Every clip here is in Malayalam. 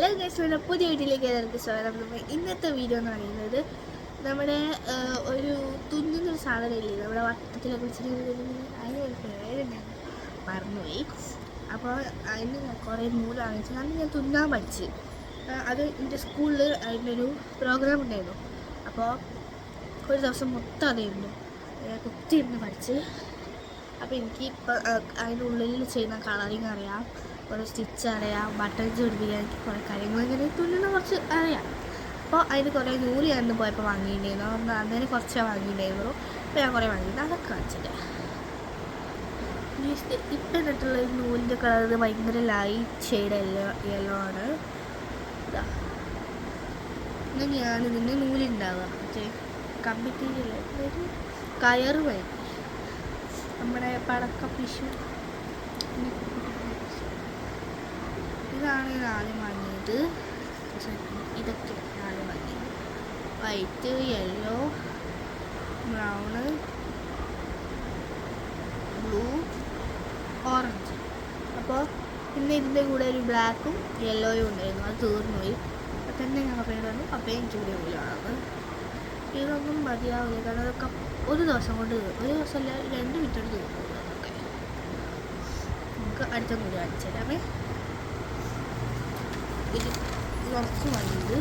ഹലോ ഗൈസ്, നമ്മുടെ പുതിയ വീട്ടിലേക്ക് എല്ലാവർക്കും സ്വാഗതം. നമ്മൾ ഇന്നത്തെ വീഡിയോ എന്ന് പറയുന്നത് നമ്മുടെ ഒരു തുന്നുന്നൊരു സാധനമില്ലേ, നമ്മുടെ വട്ടത്തിലൊക്കെ വെച്ചിട്ട് അതിനൊരു പേര് ഞാൻ മറന്നുപോയി. അപ്പോൾ അതിന് ഞാൻ കുറേ നൂല് വാങ്ങിച്ചു. അന്ന് ഞാൻ തുന്നാൻ പഠിച്ച് അത് എൻ്റെ സ്കൂളിൽ അതിൻ്റെ ഒരു പ്രോഗ്രാം ഉണ്ടായിരുന്നു. അപ്പോൾ ഒരു ദിവസം മൊത്തം അതായിരുന്നു കുത്തിയിരുന്ന് പഠിച്ച്. അപ്പോൾ എനിക്ക് ഇപ്പം അതിനുള്ളിൽ ചെയ്യുന്ന കളറിങ് അറിയാം, കുറേ സ്റ്റിച്ച് അറിയാം, ബട്ടൺസ് പിടിപ്പിക്കാൻ എനിക്ക് കുറേ കാര്യങ്ങൾ ഇങ്ങനെ തുന്നുന്ന കുറച്ച് അറിയാം. അപ്പോൾ അതിന് കുറേ നൂല് ഞാൻ പോയപ്പോൾ വാങ്ങിയിട്ടുണ്ടായിരുന്നു. അന്നേരം കുറച്ചേ വാങ്ങിയിട്ടുണ്ടായിരുന്നു. അപ്പോൾ ഞാൻ കുറേ വാങ്ങിയിരുന്നു, അതൊക്കെ കാണിച്ചിട്ട് ഇപ്പം എന്നിട്ടുള്ള നൂലിൻ്റെ കളർ ഭയങ്കര ലൈറ്റ് ഷെയ്ഡ് യെല്ലോ ആണ്. എന്നാൽ ഞാനിതിൻ്റെ നൂലുണ്ടാവുക മറ്റേ കമ്പിത്തിരില്ല, ഒരു കയറ് വഴി നമ്മുടെ പടക്കം വിഷു ഇതാണ് ഞാൻ ആദ്യം വാങ്ങിയത്. ഇതൊക്കെ ആദ്യം വാങ്ങിയത് white, yellow, brown, blue, orange. അപ്പോൾ പിന്നെ ഇതിൻ്റെ കൂടെ ഒരു ബ്ലാക്കും യെല്ലോയും ഉണ്ടായിരുന്നു, അത് തീർന്നു പോയി. അപ്പം തന്നെ ഞാൻ പപ്പയോട് വന്നു, പപ്പയും എനിക്ക് കൂടി നൂലാണ്. ഇതൊന്നും മതിയാവില്ല, കാരണം അതൊക്കെ ഒരു ദിവസം കൊണ്ട് തീർന്നു. ഒരു ദിവസമല്ല, 2 മിനിറ്റ് കൊണ്ട് തീർന്നു. അതൊക്കെ നമുക്ക് അടുത്ത നൂല് കാണിച്ചു തരാമേ. ഇത് കുറച്ച് മതിയുണ്ട്.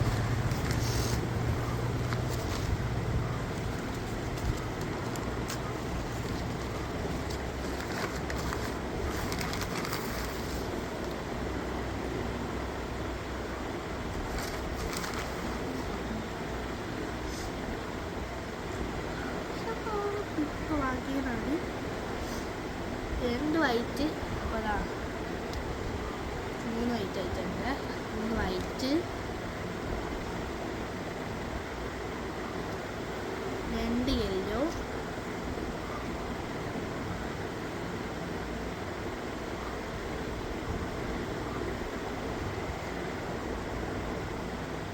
ഇപ്പോൾ വാങ്ങിയതാണ് 2 വൈറ്റ്. അപ്പോൾ അതാ 3 വൈറ്റ് ആയിട്ടുണ്ട്. 3 വൈറ്റ്, 2 യെല്ലോ,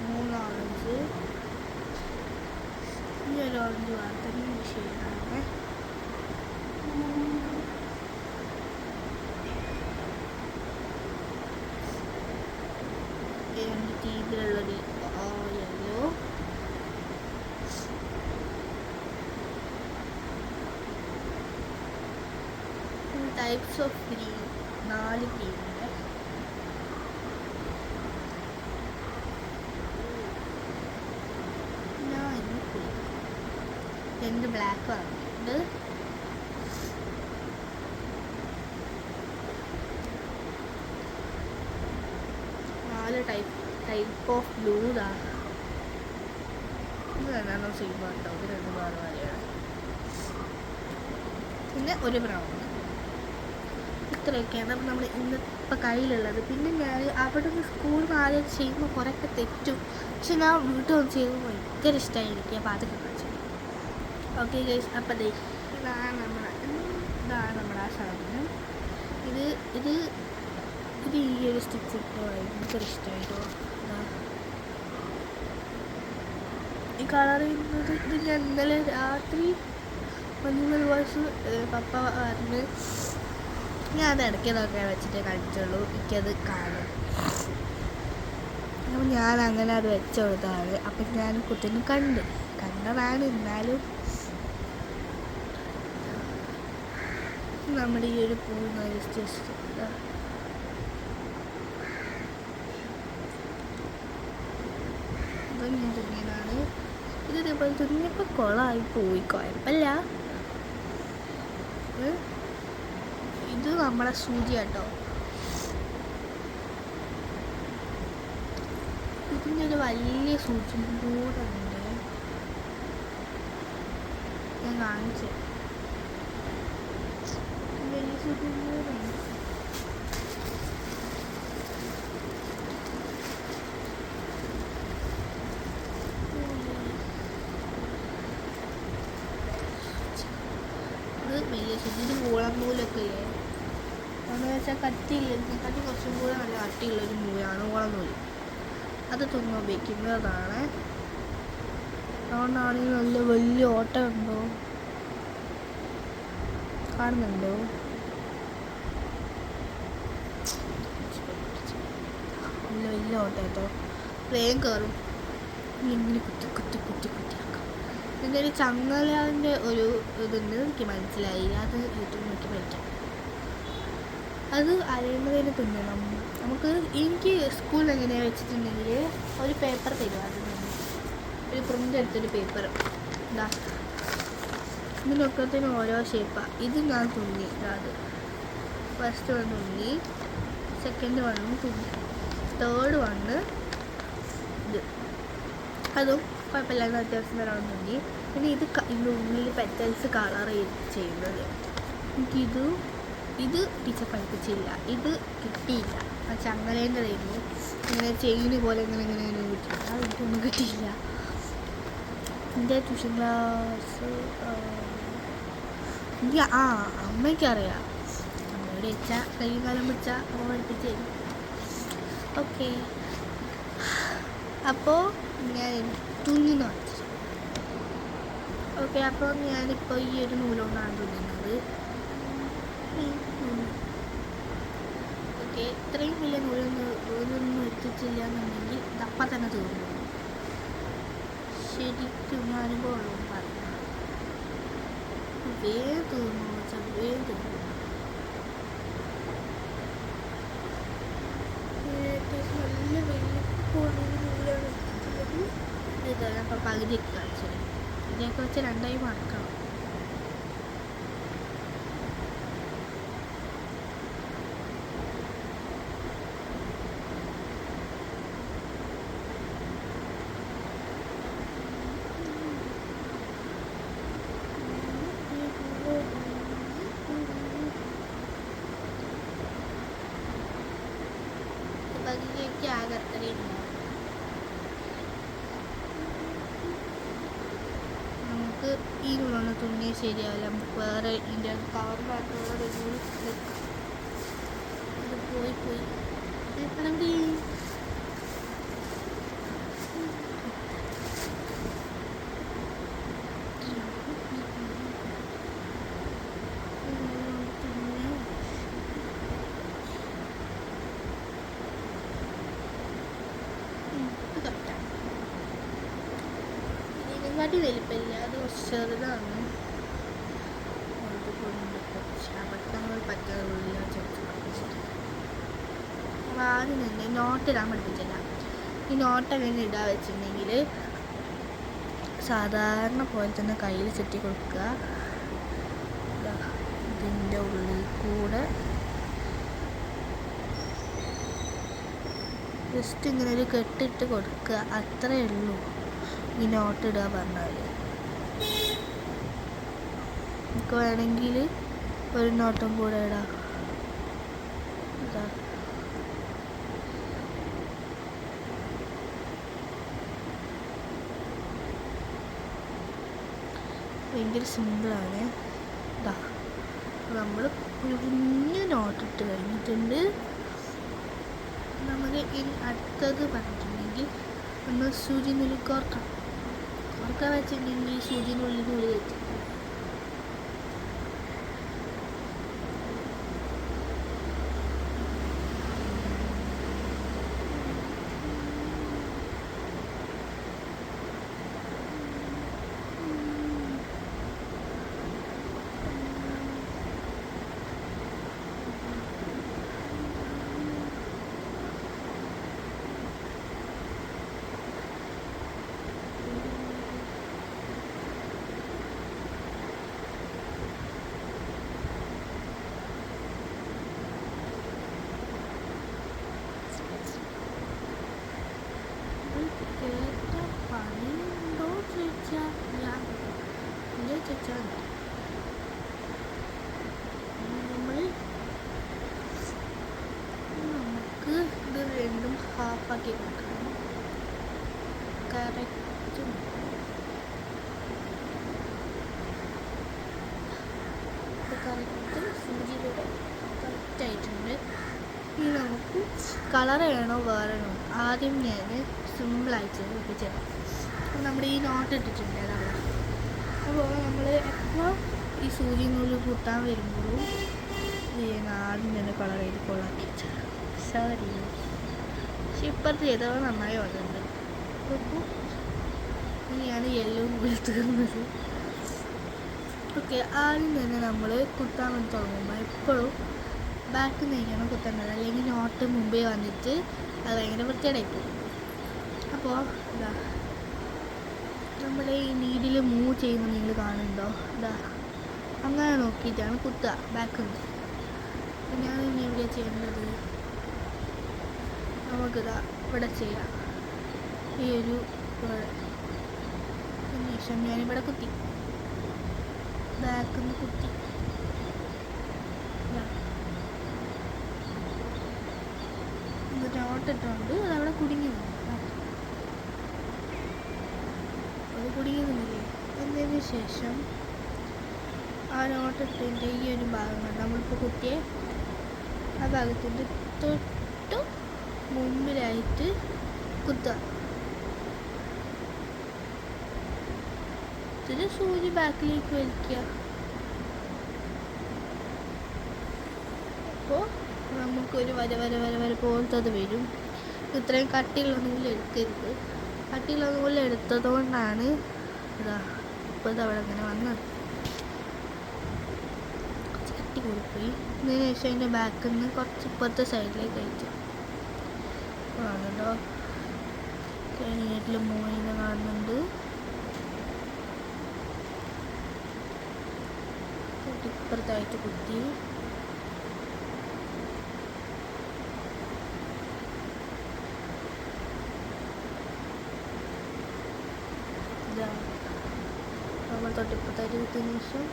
3 ഓറഞ്ച്. ഈ ഒരു ഓറഞ്ച് വാർത്തന്നെ ഷെയ്ഡാണ്. ടീമിലുള്ളൊരു യെല്ലോ, ടൈപ്സ് ഓഫ് ഗ്രീൻ, 4 ഗ്രീനുണ്ട്. ഞാൻ ഇന്ന് 2 ബ്ലാക്ക് വാങ്ങിയിട്ടുണ്ട്. Type of blue. ഇത് രണ്ടെണ്ണോ സെയിം കേട്ടോ, ഇത് 2 കളർ വരെയാണ്. പിന്നെ ഒരു ബ്രൗൺ. ഇത്രയൊക്കെയാണ് നമ്മൾ ഇന്നിപ്പോൾ കയ്യിലുള്ളത്. പിന്നെ ഞാൻ അവിടെ നിന്ന് സ്കൂളിൽ നിന്ന് ആദ്യം ചെയ്യുമ്പോൾ കുറേയൊക്കെ തെറ്റും, പക്ഷെ ഞാൻ വീട്ടിൽ വന്ന് ചെയ്യുമ്പോൾ ഭയങ്കര ഇഷ്ടമായി എനിക്ക്. അപ്പോൾ അതൊക്കെ കാണിച്ചു. ഓക്കെ ഗൈസ്, അപ്പോൾ ഇതാണ് നമ്മുടെ ആ സാധനം. ഇത് ഇത് ഇത് ഈ ഒരു സ്റ്റിച്ച് ഇപ്പോൾ ഭയങ്കര ഇഷ്ടമായിട്ടോ. ഈ കളർ ചെയ്യുന്നത് ഇത് ഞാൻ ഇന്നലെ രാത്രി മഞ്ഞുമൽ വോയിസ് പപ്പ പറഞ്ഞ് ഞാൻ അത് ഇടയ്ക്കതൊക്കെ വെച്ചിട്ട് കളിച്ചുള്ളൂ, എനിക്കത് കാണും. അപ്പം ഞാൻ അങ്ങനെ അത് വെച്ച് കൊടുത്തതാണ്. അപ്പം ഞാൻ കുട്ടീനെ കണ്ടതാണ്. എന്നാലും നമ്മുടെ ഈ ഒരു പൂ ജസ്റ്റ് ഞാൻ തുന്നിയതാണ്. ഇത് ഇതേപോലെ തുന്നിയപ്പോൾ കുളമായി പോയി, കുഴപ്പമില്ല. ഇത് നമ്മളെ സൂചി കേട്ടോ. ഇതിൻ്റെ ഒരു വലിയ സൂചി കൂടെ ഉണ്ട്, ഞാൻ കാണിച്ചു. വലിയ സൂചി കൂടെ ഉണ്ട്. വലിയ സൂചി മൂളം നൂലൊക്കെ ഇല്ലേ, എന്ന് വെച്ചാൽ കട്ടിയില്ല, കട്ടി കുറച്ചും കൂടെ നല്ല കട്ടിയുള്ളൊരു നൂലാണ് ഓളം നൂല്. അത് തുന്നാൻ ഉപയോഗിക്കുന്നതാണ്. അതുകൊണ്ടാണെങ്കിൽ നല്ല വലിയ ഓട്ടം ഉണ്ടോ, കാണുന്നുണ്ടോ? നല്ല വലിയ ഓട്ട കേട്ടോ, വേഗം കയറും. ഇങ്ങനെ കുത്തി കുത്തി കുത്തി കുത്തിയാക്കാം. ഇതിൻ്റെ ഒരു ചങ്ങലാൻ്റെ ഒരു ഇതുണ്ട്, എനിക്ക് മനസ്സിലായി. അത് യൂട്യൂബിൽ നോക്കി പഠിക്കാം. അത് അരയുന്നതിന് തുന്നണം നമുക്ക്. എനിക്ക് സ്കൂളിൽ എങ്ങനെയാണ് വെച്ചിട്ടുണ്ടെങ്കിൽ ഒരു പേപ്പർ തരും, അത് ഒരു പ്രിൻ്റ് എടുത്തൊരു പേപ്പർ. എന്താ ഇതിനൊക്കത്തിന് ഓരോ ഷേപ്പാണ്. ഇത് ഞാൻ തുന്നി, അത് ഫസ്റ്റ് വൺ തുന്നി, സെക്കൻഡ് വണ്ണും തുന്നി, തേർഡ് വണ്ണ് ഇത്, അതും കുഴപ്പമില്ലാതെ അത്യാവശ്യം നല്ലോണം തുന്നി. പിന്നെ ഇതിൻ്റെ ഉള്ളിൽ പെറ്റൽസ് കളർ ചെയ്യുന്നത്. ഇത് ടീച്ചർ പഠിപ്പിച്ചില്ല, ഇത് കിട്ടിയില്ല. ആ ചങ്ങലേൻ്റെ ആയിരുന്നു, ഇങ്ങനെ ചെയിന് പോലെ ഇങ്ങനെ കിട്ടിയില്ല, അതൊന്നും കിട്ടിയില്ല. എൻ്റെ ട്യൂഷൻ ക്ലാസ് എനിക്ക് അമ്മയ്ക്കറിയാം. അമ്മയോട് വെച്ചാൽ കൈയും കാലം പിടിച്ചാൽ അമ്മ പഠിപ്പിച്ച് തരും. ഓക്കെ, അപ്പോൾ ഞാൻ തുന്നുന്ന വെച്ചു. ഓക്കെ, അപ്പോൾ ഞാനിപ്പോൾ ഈ ഒരു നൂലുകൊണ്ടാണ് തുന്നുന്നത്. ഓക്കെ, ഇത്രയും വലിയ നൂലൊന്നും എത്തിച്ചില്ല എന്നുണ്ടെങ്കിൽ അപ്പം തന്നെ തീർന്നു. ശരിക്കും അനുഭവം പറഞ്ഞു, വേഗം തീർന്നു വെച്ചാൽ വേഗം തീർന്നു. നല്ല വലിയ നൂലാണ് എത്തിച്ചിട്ടുള്ളത്. ഇതാണ് അപ്പം പകുതിയൊക്കെ കാണിച്ചത്. ഇതിനൊക്കെ വെച്ച് രണ്ടായി മടക്കണം. പകുതിയൊക്കെ ആകത്തറിയും. നമുക്ക് ഈ നൂലൊന്ന് തുന്നിയാൽ ശരിയാവില്ല. നമുക്ക് വേറെ ഇതിൻ്റെ കവറിനകത്തുള്ള നൂല് വെക്കാം. അത് പോയി എത്തണമെങ്കിൽ ഇതിനെക്കാട്ടി വലിപ്പമില്ല, അത് കുറച്ച് ചെറുതാണ്. അതുകൊണ്ട് കുറച്ച് അബദ്ധങ്ങൾ പറ്റാറുള്ള അപ്പോൾ ആദ്യം തന്നെ നോട്ടിടാൻ പഠിപ്പിച്ചില്ല. ഈ നോട്ട് എങ്ങനെ ഇടാൻ വെച്ചിട്ടുണ്ടെങ്കിൽ സാധാരണ പോലെ തന്നെ കയ്യിൽ ചുറ്റി കൊടുക്കുക. ഇതിൻ്റെ ഉള്ളിൽ കൂടെ ജസ്റ്റ് ഇങ്ങനെ ഒരു കെട്ടിട്ട് കൊടുക്കുക, അത്രയേ ഉള്ളൂ. ഈ നോട്ട് ഇടുക പറഞ്ഞാൽ നമുക്ക് വേണമെങ്കിൽ ഒരു നോട്ടും കൂടെ ഇടാം. ഇതാ ഭയങ്കര സിമ്പിളാണ്. ഇതാ നമ്മൾ ഒരു കുഞ്ഞു നോട്ടിട്ട് കഴിഞ്ഞിട്ടുണ്ട്. നമുക്ക് ഇനി അടുത്തത് പറഞ്ഞിട്ടുണ്ടെങ്കിൽ നമ്മൾ സൂചി നൂല് കോർക്കാം വെച്ചിട്ടുണ്ടെങ്കിൽ സൂചിനുള്ളിൽ നൂല് കയറ്റി നമുക്ക് ഇത് രണ്ടും ഹാഫാക്കി കൊടുക്കണം. കറക്റ്റ് സൂചിയിലൂടെ കറക്റ്റായിട്ടുണ്ട്. ഇനി നമുക്ക് കളർ വേണോ വേറെ വേണോ ആദ്യം ഞാൻ സിമ്പിളായിട്ട് ഒപ്പിച്ചുതരാം. നമ്മുടെ ഈ നോട്ട് ഇട്ടിട്ടുണ്ട് അതല്ല. അപ്പോൾ നമ്മൾ എപ്പോൾ ഈ സൂചി നൂല് കൂട്ടാൻ വരുമ്പോഴും ഇത് ആദ്യം തന്നെ കളർ ചെയ്ത് കൊള്ളാക്കി വെച്ചാൽ പക്ഷെ ഇപ്പുറത്ത് ചെയ്തവ നന്നായി വന്നിട്ടുണ്ട്. അപ്പോൾ ഇനിയാണ് യെല്ലോ കൂടി തീർന്നത്. ഓക്കെ, ആദ്യം തന്നെ നമ്മൾ കുത്താൻ വേണ്ടി തുടങ്ങുമ്പോൾ എപ്പോഴും ബാക്കിൽ നിന്നാണ് കുത്തേണ്ടത്, അല്ലെങ്കിൽ നോട്ട് മുമ്പേ വന്നിട്ട് അത് ഭയങ്കര വൃത്തികേടായി പോകും. അപ്പോൾ ഇതാ നമ്മുടെ ഈ നീഡിൽ മൂവ് ചെയ്യുന്നത് നിങ്ങൾ കാണുന്നുണ്ടോ? ഇതാ അങ്ങനെ നോക്കിയിട്ടാണ് കുത്തുക ബാക്കിൽ നിന്ന്. ഞാൻ ഇനി എവിടെ ചെയ്യേണ്ടത്? നമുക്കിതാ ഇവിടെ ചെയ്യാം. ഈ ഒരു ശേഷം ഞാനിവിടെ കുത്തി ബാക്കിൽ നിന്ന് കുത്തി. നോട്ടിട്ടുണ്ട്, അതവിടെ കുടുങ്ങി നിന്നു. അത് കുടുങ്ങി നിന്നില്ലേ? എന്നതിന് ശേഷം ആ നോട്ടിട്ടിൻ്റെ ഈ ഒരു ഭാഗങ്ങൾ നമ്മളിപ്പോൾ കുത്തിയ ആ ഭാഗത്തിൻ്റെ തൊട്ട് മുമ്പിലായിട്ട് കുത്തുക. ഇതിൽ സൂചി ബാക്കിലേക്ക് വലിക്കുക. അപ്പോൾ നമുക്കൊരു വര വര വര വര പോലത്തെ അത് വരും. ഇത്രയും കട്ടിയുള്ള നൂല് എടുക്കരുത്. കട്ടിയുള്ള നൂല് എടുത്തതുകൊണ്ടാണ് ഇതാ ഇപ്പോൾ ഇതവിടെ അങ്ങനെ വന്നത്. കട്ടി കൂടിപ്പോയി. ഇതിന് ശേഷം അതിൻ്റെ ബാക്കിൽ നിന്ന് കുറച്ച് ഇപ്പുറത്തെ സൈഡിലേക്ക് അയച്ചു കാണുന്നുണ്ടോ? കഴിഞ്ഞിട്ടിൽ മൂവ് ചെയ്യുന്ന കാണുന്നുണ്ട്. ഇപ്പുറത്തായിട്ട് കുത്തി നമ്മൾ തൊട്ടിപ്പുറത്തായിട്ട് കുത്തിയതിന് ശേഷം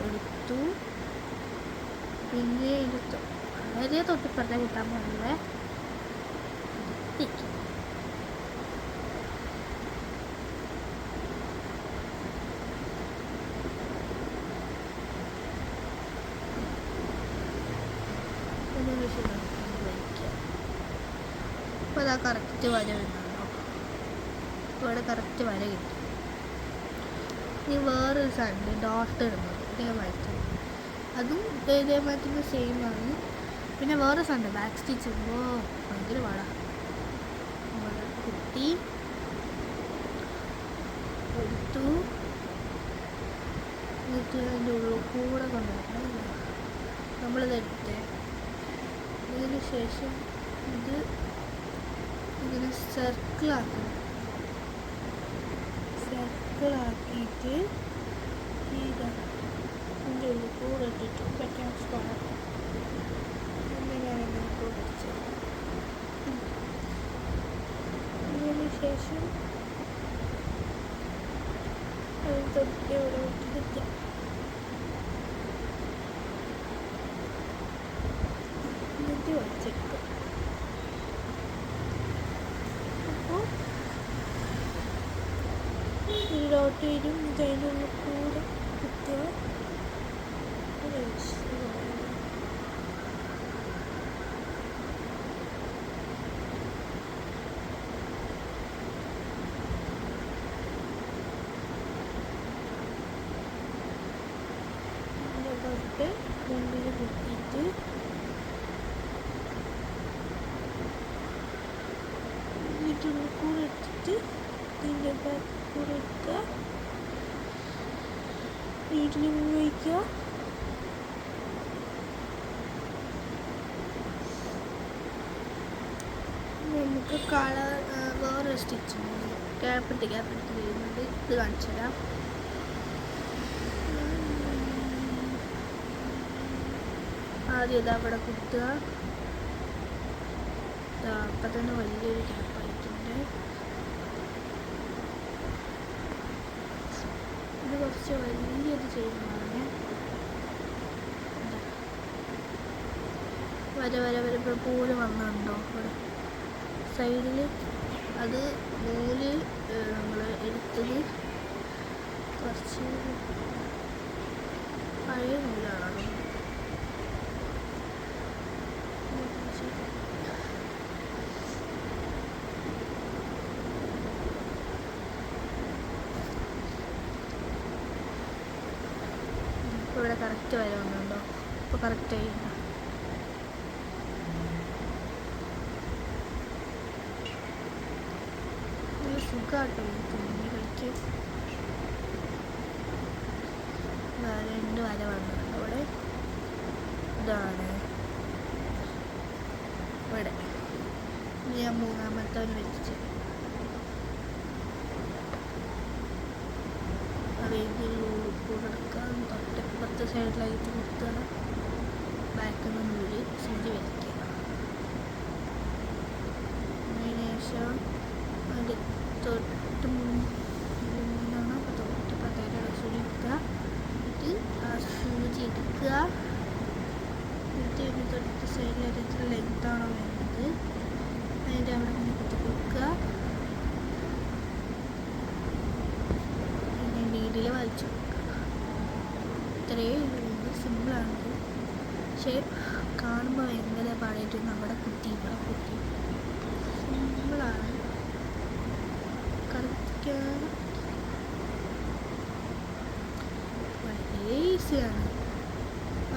എടുത്തു. പിന്നെ എടുത്തു വളരെ തൊട്ടിപ്പുറത്തെ കുത്താൻ പാടില്ലേ. അപ്പോൾ അതാ കറക്റ്റ് വര വരുന്നുണ്ടോ? അപ്പോൾ ഇവിടെ കറക്റ്റ് വര കിട്ടി. ഇനി വേറൊരു സാധനം ഡോട്ട് ഇടുന്നത് ഇതേമാതിരി, അതും ഇതേമാതിരി സെയിം ആണ്. പിന്നെ വേറെ സാധനം ബാക്ക് സ്റ്റിച്ച് ഇടുമ്പോൾ ഭയങ്കര പാടാണ്. കുത്തി എടുത്തു എന്നിട്ട് അതിൻ്റെ ഉള്ളിൽ കൂടെ കൊണ്ടുവരണം. നമ്മളിതെടുത്ത് ഇതിന് ശേഷം ഇത് ഇങ്ങനെ സർക്കിളാക്കണം. സർക്കിളാക്കിയിട്ട് ഇതിൻ്റെ ഉള്ളിൽ കൂടെ ഇട്ടിട്ട് പറ്റാൻ സ്ക്വയർ അങ്ങനെയാണ് കൂടെ അടിച്ചത്. ഇതിന് ശേഷം അത് തൊട്ട് ഇവിടെ വിട്ടിട്ട് എന്നിട്ട് വച്ചെടുക്കും. അപ്പോൾ ഇതിലോട്ട് വരും. ഇതിൻ്റെ ഉള്ളിൽ കൂടെ കുത്തുക. തൊട്ട് മുമ്പിൽ കുത്തിയിട്ട് ഇതിൻ്റെ കൂടെ എടുത്തിട്ട് ഇതിൻ്റെ ബാക്ക് കൂടെ എടുക്കുക. വീട്ടിൽ വയ്ക്കുക. നമുക്ക് കളർ വേറെ സ്റ്റിച്ചിങ് ക്യാപ്പിട്ട് ചെയ്യുന്നത് ഇത് കാണിച്ചു തരാം. ആദ്യം ഇതാ ഇവിടെ കുത്തുക. അപ്പം തന്നെ വലിയൊരു ക്യാപ്പായിട്ടുണ്ട്. ഇത് കുറച്ച് വലിയത് ചെയ്യുന്നതാണ്. വര വര വര പോലെ വന്നുണ്ടോ ഇവിടെ സൈഡിൽ? അത് നൂല് നമ്മൾ എടുത്തത് കുറച്ച് പഴയ നൂലാണ്. ഇപ്പോൾ ഇവിടെ കറക്റ്റ് വരെ വന്നുണ്ടോ? ഇപ്പോൾ കറക്റ്റായി. നല്ല സുഖമാട്ടോ തുന്നി കളിക്ക്. 2 വര വന്നിട്ടുണ്ട് അവിടെ. ഇതാണ് ഇവിടെ. ഞാൻ 3ാമത്തെ വെച്ച് കൊടുക്കാം. തൊട്ടപ്പുറത്തെ സൈഡിലായിട്ട് കൊടുക്കുക. ബാക്കിൽ നിന്ന് നൂല് സൂചി വലിക്കുക. അതിന് ശേഷം അതിൻ്റെ തൊട്ട് മുന്നാണ് അപ്പോൾ തൊട്ടപ്പുറത്തായിട്ട് സൂചി എടുക്കുക. എന്നിട്ട് ആ സൂചി എടുക്കുക. എന്നിട്ട് ഇതിൻ്റെ തൊട്ട് സൈഡിലായിട്ട് എത്ര ലെങ്ത്താണോ വേണ്ടത് അതിൻ്റെ അവിടെ ഇങ്ങനെ കുത്തി കൊടുക്കുക. പിന്നെ നീഡിൽ വലിച്ചു കൊടുക്കുക. ഇത്രയും സിമ്പിളാണ്. പക്ഷേ കാണുമ്പോൾ ഭയങ്കര പാടായിട്ട് നമ്മുടെ കുത്തി ഇവിടെ കുത്തി സിമ്പിളാണ് കളിക്കാൻ. വളരെ ഈസിയാണ്.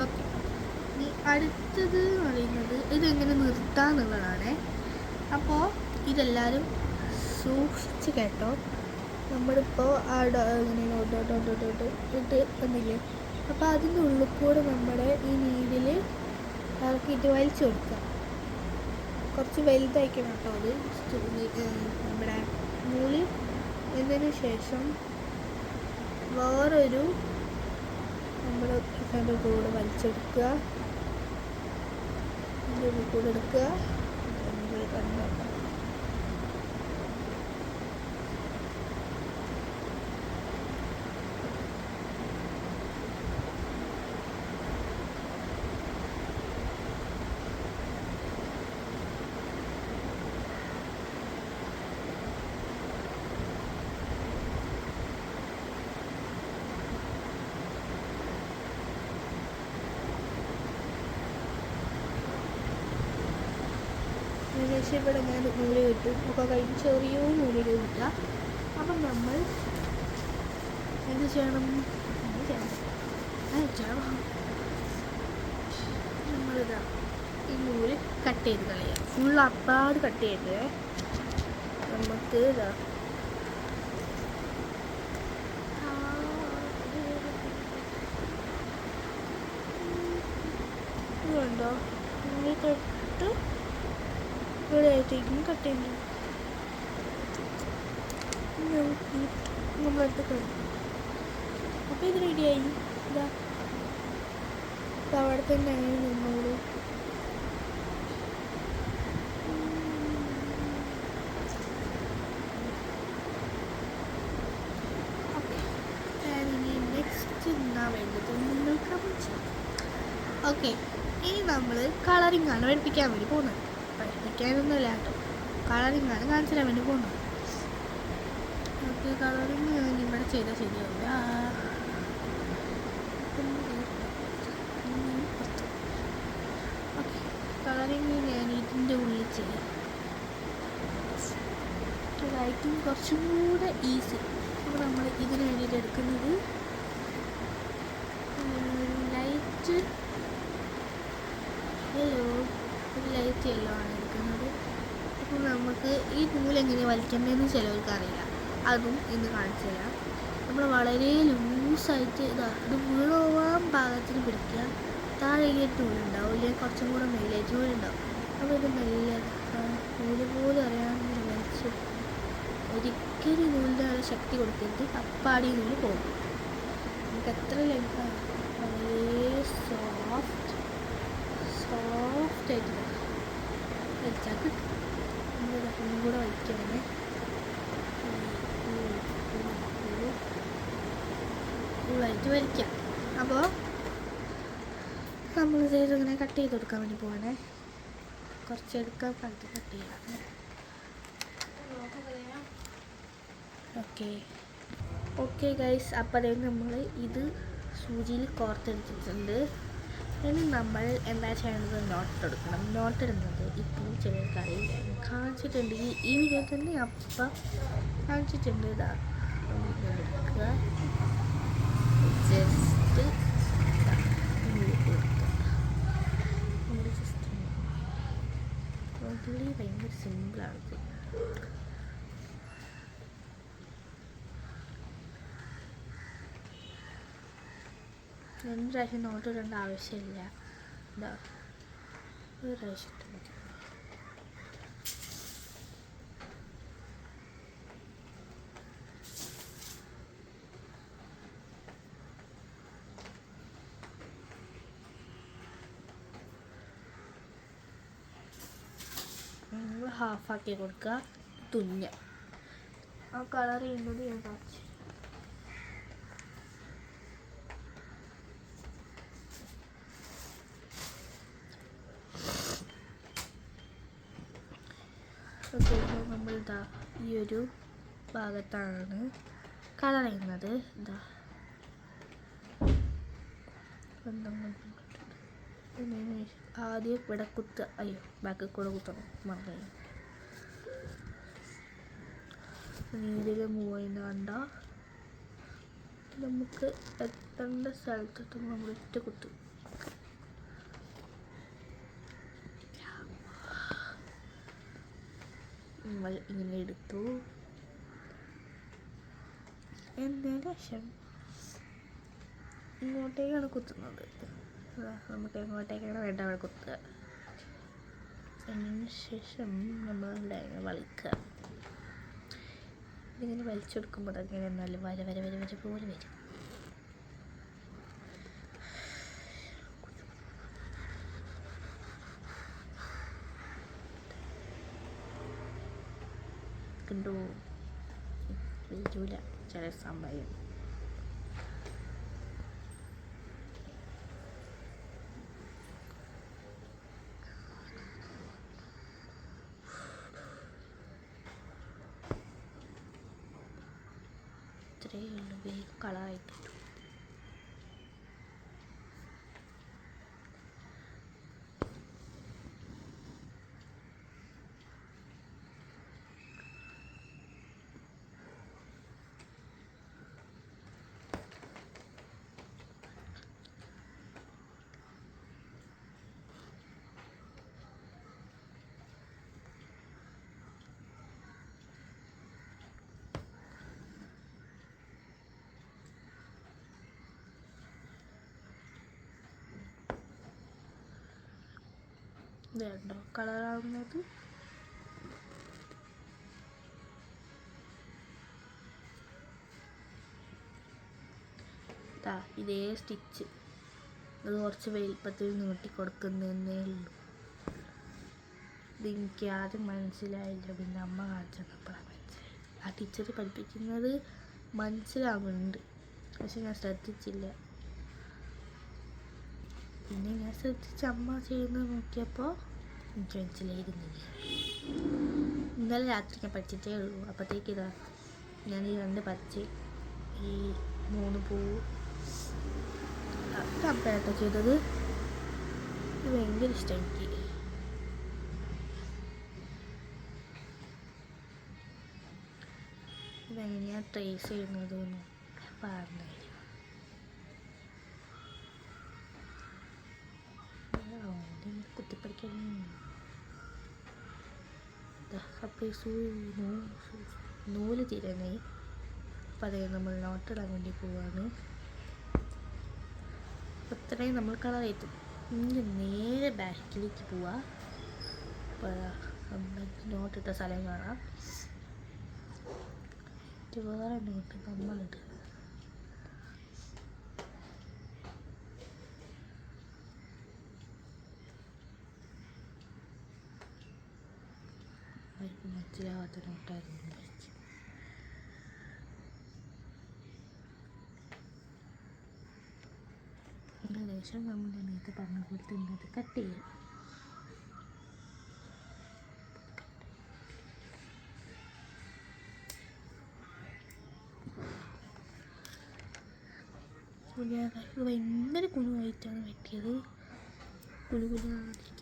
ഓക്കെ, ഇനി അടുത്തത് പറയുന്നത് ഇതെങ്ങനെ നിർത്താന്നുള്ളതാണ്. അപ്പോൾ ഇതെല്ലാവരും സൂക്ഷിച്ച് കേട്ടോ. നമ്മളിപ്പോൾ ഇങ്ങനെ ഇട്ട് വന്നില്ലേ, അപ്പോൾ അതിൻ്റെ ഉള്ളിൽ കൂടെ നമ്മുടെ ഈ നീഡിൽ ഇറക്കിയിട്ട് വലിച്ചു കൊടുക്കുക. കുറച്ച് വലുതായിക്കണം കേട്ടോ അത് നമ്മുടെ നൂല്. എന്നതിന് ശേഷം വേറൊരു നമ്മൾ അതിൻ്റെ കൂടെ വലിച്ചെടുക്കുക. ഇതിൻ്റെ കൂടെ എടുക്കുക. കണ്ടോ ഏകദേശം ഇവിടെ ഇങ്ങനെ നൂല് കിട്ടും. അപ്പോൾ കഴിഞ്ഞ് ചെറിയ നൂല് കിട്ടുക. അപ്പം നമ്മൾ എന്ത് ചെയ്യണം? നമ്മളിതാ ഈ നൂല് കട്ട് ചെയ്ത് കളയാം. ഫുൾ അപ്പാട് കട്ട് ചെയ്ത് നമുക്ക് ഇതാ ഇതുണ്ടോ നൂല് തൊട്ട് ഇവിടെ ആയിട്ടേക്കും കട്ട് ചെയ്യുന്നു. നമ്മളടുത്ത് കളയും. അപ്പോൾ ഇത് റെഡിയായി. ഇതാ അവിടെ തന്നെ നിന്നോളൂ. ഇനി നെക്സ്റ്റ് എന്താ വേണ്ടത് നിങ്ങൾക്ക് പഠിച്ചു. ഓക്കെ, ഇനി നമ്മൾ കളറിംഗ് ആണ് പഠിപ്പിക്കാൻ വേണ്ടി പോകുന്നത്. പഠിപ്പിക്കാനൊന്നുമില്ല കേട്ടോ, കളറിംഗ് ആണ് കാണിച്ചു തരാൻ വേണ്ടി പോകുന്നത്. ഓക്കെ, കളറിങ് ഇവിടെ ചെയ്താൽ ശരിയാവില്ല. ഓക്കെ, കളറിങ് ഞാൻ ഇതിൻ്റെ ഉള്ളിൽ ചെയ്യാം. ലൈറ്റിങ് കുറച്ചും കൂടെ ഈസി. അപ്പോൾ നമ്മൾ ഇതിന് വേണ്ടിയിട്ട് എടുക്കുന്നത് ലൈറ്റ് യെല്ലോ ആണ് എടുക്കുന്നത്. അപ്പോൾ നമുക്ക് ഈ നൂലെങ്ങനെ വലിക്കേണ്ടതെന്ന് ചിലവർക്ക് അറിയില്ല. അതും ഇന്ന് കാണിച്ചു തരാം. നമ്മൾ വളരെ ലൂസായിട്ട് ഇത് വീണോവാൻ പാകത്തിന് പിടിക്കുക. താഴേക്ക് നൂലുണ്ടാവും, ഇല്ലെങ്കിൽ കുറച്ചും കൂടെ മേലേക്ക് നൂലുണ്ടാവും. അപ്പോൾ ഇത് മെല്ലെ നൂല് പോലും അറിയാമെന്ന് വലിച്ചു. ഒരിക്കലും നൂലിൻ്റെ വളരെ ശക്തി കൊടുക്കരുത്. അപ്പാടി നൂല് പോകും. നമുക്ക് എത്ര ലെങ്താണ് വളരെ സോഫ്റ്റായിട്ട് വലിച്ചാൽ കിട്ടും. ഒന്നും കൂടെ വലിക്കണേ. ഫുള്ളായിട്ട് വലിക്കാം. അപ്പോൾ നമ്മൾ ഇങ്ങനെ കട്ട് ചെയ്ത് കൊടുക്കാൻ വേണ്ടി പോവാണേ. കുറച്ചെടുക്കാൻ കട്ട് ചെയ്യാം. ഓക്കെ ഗൈസ്, അപ്പോൾ അതായത് നമ്മൾ ഇത് സൂചിയിൽ കോർത്തെടുത്തിട്ടുണ്ട്. ഇനി നമ്മൾ എന്താ ചെയ്യേണ്ടത്? നോട്ട് എടുക്കണം. നോട്ട് ഇടുന്നത് ഇപ്പോൾ ചിലർക്ക് അറിയില്ല, കാണിച്ചിട്ടുണ്ട്. ഈ വീഡിയോ തന്നെ അപ്പം കാണിച്ചിട്ടുണ്ട്. ഇതാ എടുക്കുക, ജസ്റ്റ് ഭയങ്കര സിമ്പിളാണ്. രണ്ട് പ്രാവശ്യം നോട്ട് ഇടേണ്ട ആവശ്യമില്ല. എന്താ ഒരു പ്രാവശ്യം ഇട്ട് മതി. ഹാഫാക്കി കൊടുക്കുക. തുന്ന ആ കളർ ചെയ്യുന്നത് ഞാൻ കാണിച്ചു. നമ്മളിതാ ഈ ഒരു ഭാഗത്താണ് കളർ ചെയ്യുന്നത്. ഇതാ ആദ്യം ഇവിടെ കുത്തുക. അയ്യോ, ബാക്കിൽ കൂടെ കുത്തണം, മറന്നു. നീതിൽ മൂവ് ചെയ്യുന്ന കണ്ട നമുക്ക് എത്തേണ്ട സ്ഥലത്തെത്തുമ്പോൾ നമ്മൾ ഒറ്റ കുത്തും. നമ്മൾ ഇങ്ങനെ എടുത്തു. എന്നതിന് ശേഷം ഇങ്ങോട്ടേക്കാണ് കുത്തുന്നത്. നമുക്ക് എങ്ങോട്ടേക്കാണ് വേണ്ട അവിടെ കുത്തുക. അതിന് ശേഷം നമ്മൾ ഇങ്ങനെ വലിക്കുക. ഇതിങ്ങനെ വലിച്ചെടുക്കുമ്പോൾ അങ്ങനെ നല്ല വര വര വര വര പോലെ വരും. കണ്ടോ, വലിയ ചില സംഭവം. ഇത്രയേ ഉള്ളൂ, വേഗം കളറായിട്ട്. ഇതുണ്ടോ കളറാവുന്നത്? ഇതേ സ്റ്റിച്ച് അത് കുറച്ച് വലിപ്പത്തിൽ നീട്ടി കൊടുക്കുന്നതന്നേ ഉള്ളൂ. ഇതെനിക്ക് ആദ്യം മനസ്സിലായില്ല, പിന്നെ അമ്മ കാണിച്ചപ്പോഴാണ് മനസ്സിലായി. ആ ടീച്ചർ പഠിപ്പിക്കുന്നത് മനസ്സിലാവുന്നുണ്ട്, പക്ഷെ ഞാൻ ശ്രദ്ധിച്ചില്ല. പിന്നെ ഞാൻ ശ്രദ്ധിച്ച് അമ്മ ചെയ്യുന്നത് നോക്കിയപ്പോൾ എനിക്ക് മനസ്സിലായിരുന്നില്ല. ഇന്നലെ രാത്രി ഞാൻ പഠിച്ചിട്ടേ ഉള്ളൂ. അപ്പോഴത്തേക്ക് ഇതാ ഞാൻ ഈ 2 പച്ച, ഈ 3 പൂവ് കമ്പയറൊക്കെ ചെയ്തത്. ഇത് ഭയങ്കര ഇഷ്ടം എനിക്ക്. ഇതെങ്ങനെയാണ് ട്രേസ് ചെയ്യുന്നത് എന്ന് പറഞ്ഞു. കുത്തിപ്പടിക്കാൻ നൂല് തീരണേ. അപ്പം അതേ നമ്മൾ നോട്ടിടാൻ വേണ്ടി പോവാണ്. അത്രയും നമ്മൾ കളർ എത്തും. ഇനി നേരെ ബാക്കിലേക്ക് പോവാ. അപ്പോൾ നമ്മൾ നോട്ടിട്ട സ്ഥലം കാണാം. വേറെ നോട്ട് നമ്മളിട്ട് മനസ്സിലാവാത്ത നോട്ടായിരുന്നു. ഏകദേശം നമ്മൾ നേരത്തെ പറഞ്ഞ പോലെ തന്നെ അത് കട്ട് ചെയ്യും. ഭയങ്കര കുനുവായിട്ടാണ് വെട്ടിയത്. കുനുകുനായിരിക്കും.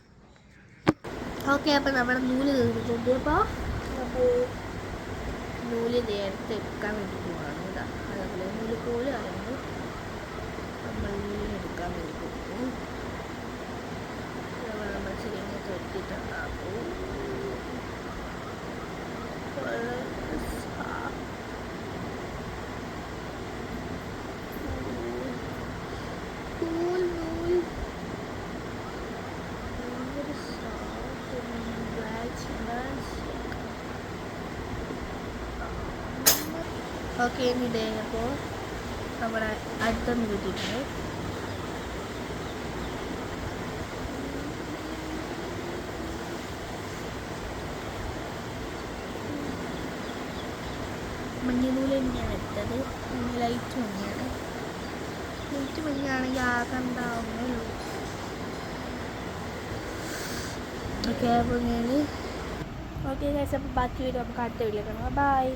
ഓക്കെ, അപ്പം നമ്മുടെ നൂല് തീർന്നിട്ടുണ്ട്. അപ്പോൾ നമ്മൾ നൂല് നേരത്തെ എടുക്കാൻ വേണ്ടി പോവാണ്. അതേപോലെ നൂല് പോലെ ആണെങ്കിൽ നമ്മൾ എടുക്കാൻ വേണ്ടി പോകും. നമ്മൾ ശരിയായിട്ട് എടുത്തിട്ടുണ്ടാകും. ഓക്കെ ഇനി ഇതേ അപ്പോൾ നമ്മുടെ അടുത്തൊന്ന് കിട്ടിയിട്ടുണ്ട്. മഞ്ഞനൂല് തന്നെയാണ് എടുത്തത്. ലൈറ്റ് മഞ്ഞാണ്. ലൈറ്റ് മഞ്ഞാണെങ്കിൽ ആകെ ഉണ്ടാവുന്നേ ഉള്ളൂ. ഓക്കെ അപ്പോൾ ഞാൻ ഓക്കെ ഗൈസ്, അപ്പോൾ ബാക്കി വീഡിയോ നമുക്ക് അടുത്ത വീഡിയോ കാണാം. ബൈ.